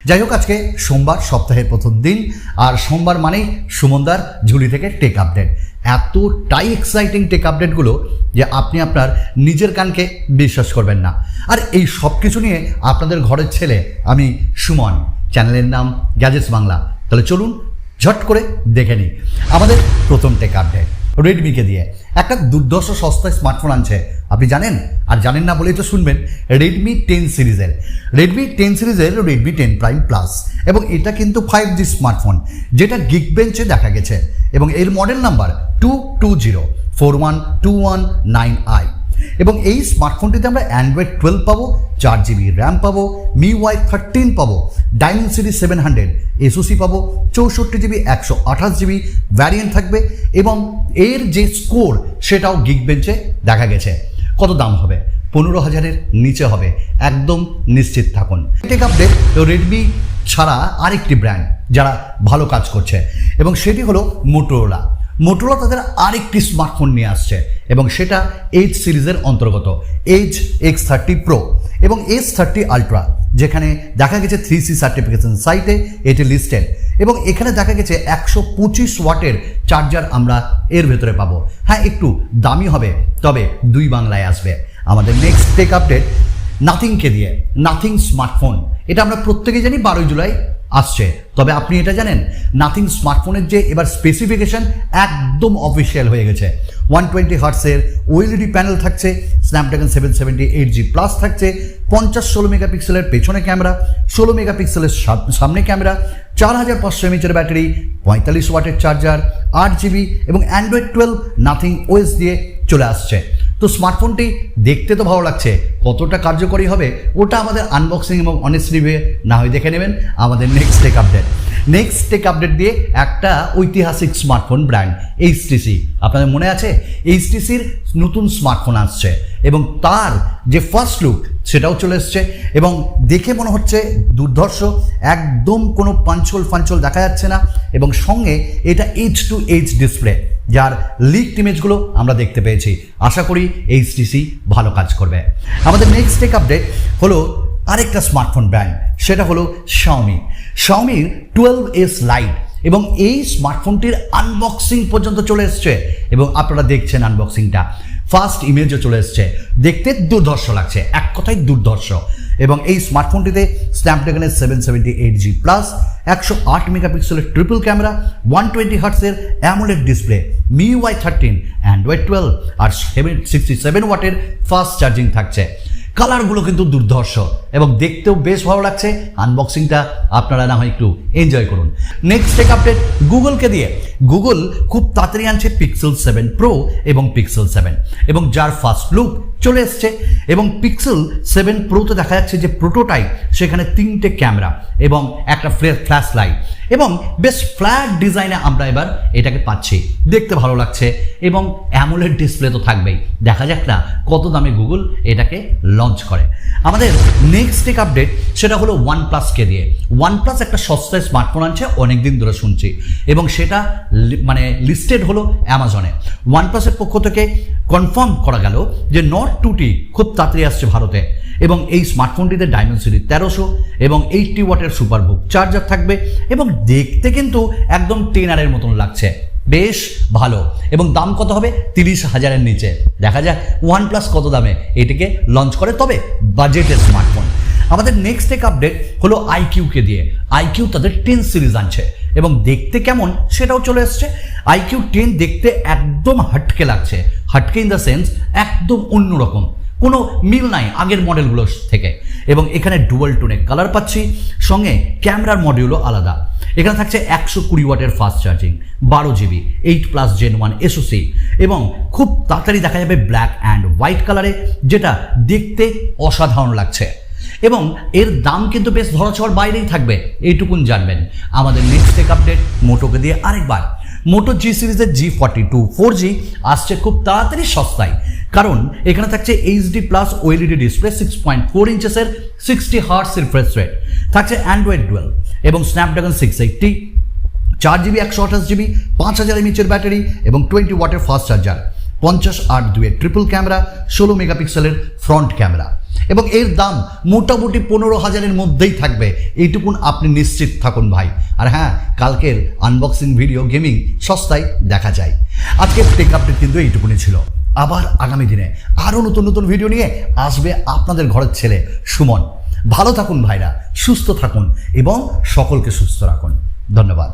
যাই হোক, আজকে সোমবার, সপ্তাহের প্রথম দিন, আর সোমবার মানেই সুমনদার ঝুলি থেকে টেক আপডেট। এতটাই এক্সাইটিং টেক আপডেটগুলো যে আপনি আপনার নিজের কানকে বিশ্বাস করবেন না। আর এই সব কিছু নিয়ে আপনাদের ঘরের ছেলে আমি সুমন, চ্যানেলের নাম গ্যাজেটস বাংলা। তাহলে চলুন ঝট করে দেখে নিই আমাদের প্রথম টেক আপডেট। রেডমিকে দিয়ে একটা দুর্ধর্ষ সস্তায় স্মার্টফোন আনছে, আপনি জানেন? আর জানেন না বলেই তো শুনবেন। Redmi 10 সিরিজের Redmi 10 প্রাইম প্লাস, এবং এটা কিন্তু 5G স্মার্টফোন, যেটা গিগবেঞ্চে দেখা গেছে, এবং এর মডেল নাম্বার 22041219i। এবং এই স্মার্টফোনটিতে আমরা অ্যান্ড্রয়েড 12 পাবো, 4GB র্যাম পাবো, MIUI 13 পাবো, Dimensity 700 SoC পাবো, 64GB 128GB ভ্যারিয়েন্ট থাকবে, এবং এর যে স্কোর সেটাও গিগবেঞ্চে দেখা গেছে। কত দাম হবে? 15,000-এর নিচে হবে, একদম নিশ্চিত থাকুন। টেক আপডেট রেডমি ছাড়া আরেকটি ব্র্যান্ড যারা ভালো কাজ করছে, এবং সেটি হলো মোটোরোলা। মোটোরোলা তাদের আরেকটি স্মার্টফোন নিয়ে আসছে, এবং সেটা এইচ সিরিজের অন্তর্গত এইচ X30 Pro এবং S30 Ultra, যেখানে দেখা গেছে 3C সার্টিফিকেশন সাইটে এটি লিস্টেড, এবং এখানে দেখা গেছে 125 ওয়াটের চার্জার আমরা এর ভেতরে পাবো। হ্যাঁ, একটু দামি হবে, তবে 2 বাংলায় আসবে। আমাদের নেক্সট টেক আপডেট নাথিংকে দিয়ে। নাথিং স্মার্টফোন, এটা আমরা প্রত্যেকেই জানি 12 জুলাই আসছে, তবে আপনি এটা জানেন নাথিং স্মার্টফোনের যে এবার স্পেসিফিকেশন একদম অফিসিয়াল হয়ে গেছে। 120 হার্টসের OLED প্যানেল থাকছে, স্ন্যাপড্রাগন 770 8G প্লাস থাকছে, 50-16 মেগাপিক্সেলের পেছনে ক্যামেরা, 16 মেগাপিক্সেলের সামনে ক্যামেরা, 4500 mAh ব্যাটারি, 45 ওয়াটের চার্জার, 8GB, এবং অ্যান্ড্রয়েড 12 নাথিং OS দিয়ে চলে আসছে। তো স্মার্টফোনটি দেখতে তো ভালো লাগছে, কতটা কার্যকরী হবে ওটা আমাদের আনবক্সিং এবং অনেস্ট রিভিউ না হয় দেখে নেবেন আমাদের next take update. Next take update দিয়ে একটা ঐতিহাসিক স্মার্টফোন ব্র্যান্ড HTC। আপনাদের মনে আছে HTCর নতুন স্মার্টফোন আসছে, এবং তার যে ফার্স্ট লুক সেটাও চলে এসছে, এবং দেখে মনে হচ্ছে দুর্ধর্ষ, একদম কোনো পাঞ্চল দেখা যাচ্ছে না, এবং সঙ্গে এটা H2H ডিসপ্লে, যার লিকড ইমেজগুলো আমরা দেখতে পেয়েছি। আশা করি HTC ভালো কাজ করবে। আমাদের নেক্সট টেক আপডেট হলো আরেকটা স্মার্টফোন ব্র্যান্ড, সেটা হলো Xiaomiর 12S Lite, এবং এই স্মার্টফোনটির আনবক্সিং পর্যন্ত চলে এসছে, এবং আপনারা দেখছেন আনবক্সিংটা। ফার্স্ট ইমেজও চলে এসছে, দেখতে দুর্ধর্ষ লাগছে, এক কথায় দুর্ধর্ষ। এবং এই স্মার্টফোনটিতে স্ন্যাপড্রাগনের 770 8G প্লাস, 108 মেগাপিক্সেলের ট্রিপল ক্যামেরা, 120 হার্টসের অ্যামোলেড ডিসপ্লে, MIUI 13, অ্যান্ড্রয়েড 12, আর 67 ওয়াটের ফাস্ট চার্জিং থাকছে। কালারগুলো কিন্তু দুর্ধর্ষ, এবং দেখতেও বেশ ভালো লাগছে। আনবক্সিংটা আপনারা না হয় একটু এনজয় করুন। নেক্সট টেক আপডেট গুগলকে দিয়ে। গুগল খুব তাড়াতাড়ি আনছে Pixel 7 Pro এবং Pixel 7, এবং যার ফার্স্ট লুক চলে এসছে, এবং Pixel 7 Proতে দেখা যাচ্ছে যে প্রোটোটাইপ, সেখানে 3টে ক্যামেরা এবং একটা ফ্ল্যাশ লাইট, এবং বেশ ফ্ল্যাট ডিজাইনে আমরা এবার এটাকে পাচ্ছি। দেখতে ভালো লাগছে, এবং অ্যামোলেড ডিসপ্লে তো থাকবেই। দেখা যাক না কত দামে গুগল এটাকে লঞ্চ করে। আমাদের নেক্সট টেক আপডেট সেটা হলো OnePlusকে দিয়ে। OnePlus একটা সস্তায় স্মার্টফোন আনছে, অনেকদিন ধরে শুনছি, এবং সেটা মানে লিস্টেড হলো অ্যামাজনে। OnePlusের পক্ষ থেকে কনফার্ম করা গেল যে Nord 2T খুব তাড়াতাড়ি আসছে ভারতে, এবং এই স্মার্টফোনটিতে Dimensity 1300 এবং 80 ওয়াটের সুপারবুক চার্জার থাকবে, এবং দেখতে কিন্তু একদম টেনারের মতন লাগছে, বেশ ভালো। এবং দাম কত হবে? 30,000-এর নিচে। দেখা যাক OnePlus কত দামে এটিকে লঞ্চ করে, তবে বাজেটের স্মার্টফোন। আমাদের নেক্সট টেক আপডেট হলো iQOOকে দিয়ে। iQOO তাদের 10 সিরিজ আনছে, এবং দেখতে কেমন সেটাও চলে এসছে। iQOO 10 দেখতে একদম হাটকে লাগছে, হাটকে ইন দ্য সেন্স একদম অন্যরকম, কোনো মিল নাই আগের মডেলগুলোর থেকে, এবং এখানে ডুয়াল টোনে কালার পাচ্ছি, সঙ্গে ক্যামেরার মডিউলও আলাদা। এখানে থাকছে 120 ওয়াটের fast charging, 12GB 8+ Gen 1 SoC, এবং খুব তাড়াতাড়ি দেখা যাবে ব্ল্যাক অ্যান্ড হোয়াইট কালারে, যেটা দেখতে অসাধারণ লাগছে। এবং এর দাম কিন্তু বেশ ধরাছোঁয়ার বাইরেই থাকবে, এইটুকুন জানবেন। আমাদের নেক্সট টেক আপডেট মোটোকে দিয়ে আরেকবার। মোটো G সিরিজের G42 4G আসছে খুব তাড়াতাড়ি সস্তায়, কারণ এখানে থাকছে HD প্লাস OLED ডিসপ্লে, 6.4 ইঞ্চেসের, 60 হার্টস রিফ্রেশ রেট, থাকছে অ্যান্ড্রয়েড 12 এবং Snapdragon 680, 4GB 128GB, 5000 mAh battery, এবং 20 ওয়াটের ফাস্ট চার্জার। 50:8:2 ট্রিপল ক্যামেরা, 16 মেগাপিক্সেলের ফ্রন্ট ক্যামেরা, এবং এর দাম মোটামুটি 15,000-এর মধ্যেই থাকবে, এইটুকুন আপনি নিশ্চিত থাকুন ভাই। আর হ্যাঁ, কালকের আনবক্সিং ভিডিও গেমিং সস্তায় দেখা যায়। আজকের টেক আপডেট কিন্তু এইটুকুনি ছিল। আবার আগামী দিনে আরও নতুন নতুন ভিডিও নিয়ে আসবে আপনাদের ঘরের ছেলে সুমন। ভালো থাকুন ভাইরা, সুস্থ থাকুন এবং সকলকে সুস্থ রাখুন। ধন্যবাদ।